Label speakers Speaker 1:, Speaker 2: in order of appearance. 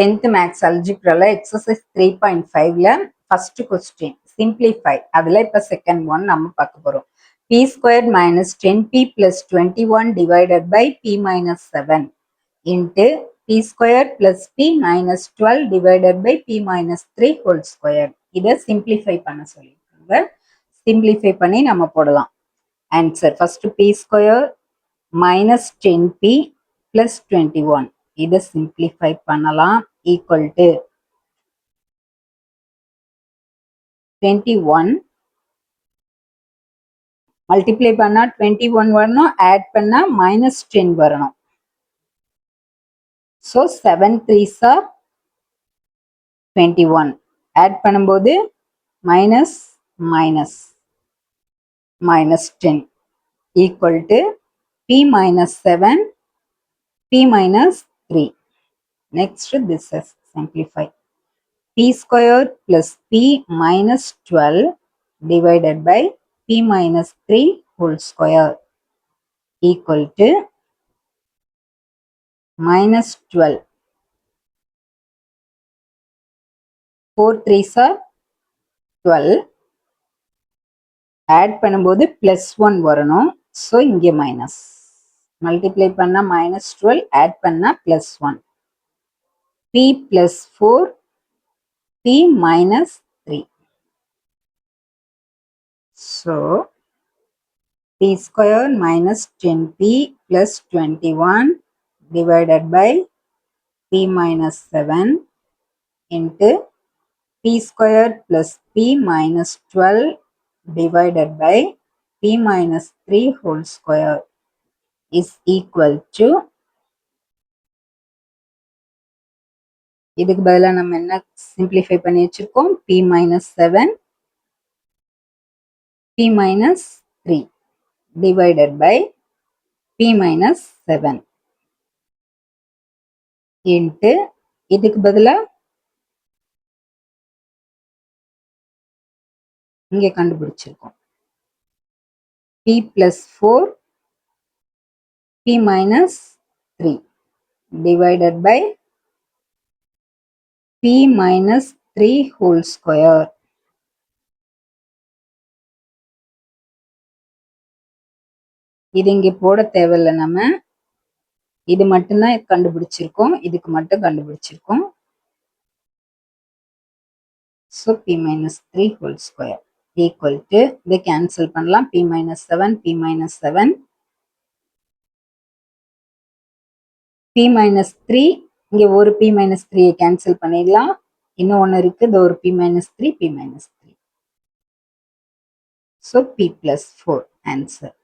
Speaker 1: 10th maths அல்ஜிப்ரால exercise 3.5ல first question simplify. அதில் இப்போ செகண்ட் ஒன் நம்ம பார்க்க போகிறோம். P square minus 10p plus 21 divided by p minus 7 into p square plus p minus 12 divided by p minus 3 whole square. இதை simplify பண்ண சொல்லியிருக்காங்க. சிம்பிளிஃபை பண்ணி நம்ம போடலாம். Answer first p square minus 10p plus 21 இதை சிம்பிளிஃபை பண்ணலாம். Equal to 21 multiply பண்ணா 21 வரணும், ஆட் பண்ணா மைனஸ் 10 வரணும். ஸோ 7 3s are 21, ஆட் பண்ணும்போது minus minus minus 10 equal to p minus 7 p minus 3. Next this is simplify. P square plus p minus 12 divided by p minus 3 whole square equal to minus 12. 4 3s are 12. add பண்ணும்போது plus 1 வரணும். So இங்கே minus. Multiply பண்ணால் minus 12, add பண்ணால் plus 1. p plus 4 p minus 3. So p square minus 10p plus 21 divided by p minus 7 into p square plus p minus 12 divided by p minus 3 whole square is equal to, இதுக்கு பதிலா நம்ம என்ன simplify பண்ணி வச்சிருக்கோம், p minus 7 p minus 3 divided by p minus 7 into இதுக்கு பதிலா இங்கே கண்டுபிடிச்சிருக்கோம் p plus 4 p minus 3 divided by p minus 3 whole square. இது இங்கே போட தேவையில்லை, நம்ம இது மட்டும்தான் கண்டுபிடிச்சிருக்கோம், இதுக்கு மட்டும் கண்டுபிடிச்சிருக்கோம். So p minus 3 whole square equal to, இதை கேன்சல் பண்ணலாம், p minus 7 p minus 7 p minus 3, இங்கே ஒரு p minus 3 கேன்சல் பண்ணிடலாம். இன்னும் ஒன்று இருக்கு, இது ஒரு p minus 3 p minus 3. So p plus 4 answer.